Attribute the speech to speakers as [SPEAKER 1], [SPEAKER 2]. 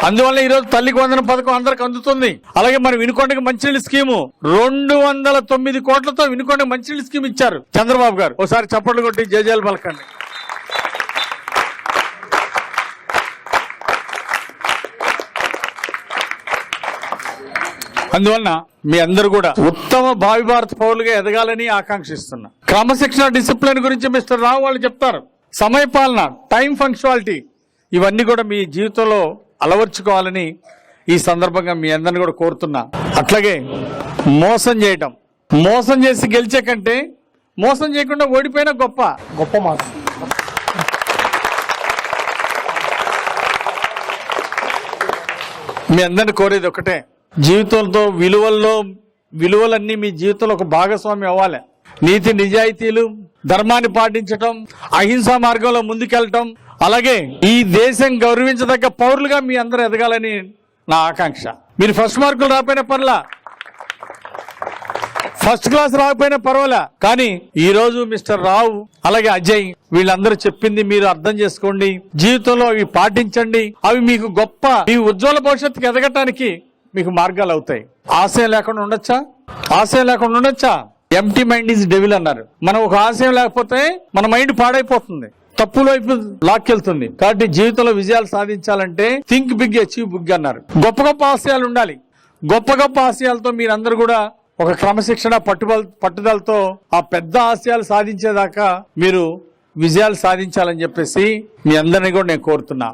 [SPEAKER 1] అందువల్ల ఈరోజు తల్లికి వందనం పథకం అందరికి అందుతుంది. అలాగే మన వినుకొండకి మంచినీళ్ళ స్కీము 209 కోట్లతో వినుకొండకి మంచినీళ్ళ స్కీమ్ ఇచ్చారు చంద్రబాబు గారు. ఒకసారి చప్పట్లు కొట్టి జేజేలు పలకండి. అందువలన మీ అందరూ కూడా ఉత్తమ భావి భారత పౌరులుగా ఎదగాలని ఆకాంక్షిస్తున్నా. క్రమశిక్షణ, డిసిప్లిన్ గురించి మిస్టర్ రావు వాళ్ళు చెప్తారు. సమయపాలన, టైం పంక్చువాలిటీ, ఇవన్నీ కూడా మీ జీవితంలో అలవర్చుకోవాలని ఈ సందర్భంగా మీ అందరిని కూడా కోరుతున్నా. అట్లాగే మోసం చేసి గెలిచే కంటే మోసం చేయకుండా ఓడిపోయినా గొప్ప మాట. మీ అందరిని కోరేది ఒకటే, జీవితంతో విలువలన్నీ మీ జీవితంలో ఒక భాగస్వామి అవ్వాలి. నీతి నిజాయితీలు, ధర్మాన్ని పాటించటం, అహింసా మార్గంలో ముందుకెళ్ళటం, అలాగే ఈ దేశం గౌరవించదగ్గ పౌరులుగా మీ అందరూ ఎదగాలని నా ఆకాంక్ష. మీరు ఫస్ట్ మార్కులు రాకపోయినా పర్లా, ఫస్ట్ క్లాస్ రాకపోయినా పర్వాలే, కానీ ఈ రోజు మిస్టర్ రావు అలాగే అజయ్ వీళ్ళందరూ చెప్పింది మీరు అర్థం చేసుకోండి, జీవితంలో అవి పాటించండి. అవి మీకు గొప్ప మీ ఉజ్వల భవిష్యత్తుకి ఎదగటానికి మీకు మార్గాలు అవుతాయి. ఆశయం లేకుండా ఉండొచ్చా? ఎంప్టీ మైండ్ ఈజ్ డెవిల్ అన్నారు. మనం ఒక ఆశయం లేకపోతే మన మైండ్ పాడైపోతుంది, తప్పుల వైపు లాక్కెళ్తుంది. కాబట్టి జీవితంలో విజయాలు సాధించాలంటే థింక్ బిగ్, అచీవ్ బిగ్ అన్నారు. గొప్ప ఆశయాలు ఉండాలి. గొప్ప ఆశయాలతో మీరందరూ కూడా ఒక క్రమశిక్షణ, పట్టుదలతో ఆ పెద్ద ఆశయాలు సాధించేదాకా మీరు విజయాలు సాధించాలని చెప్పేసి మీ అందరినీ కూడా నేను కోరుతున్నా.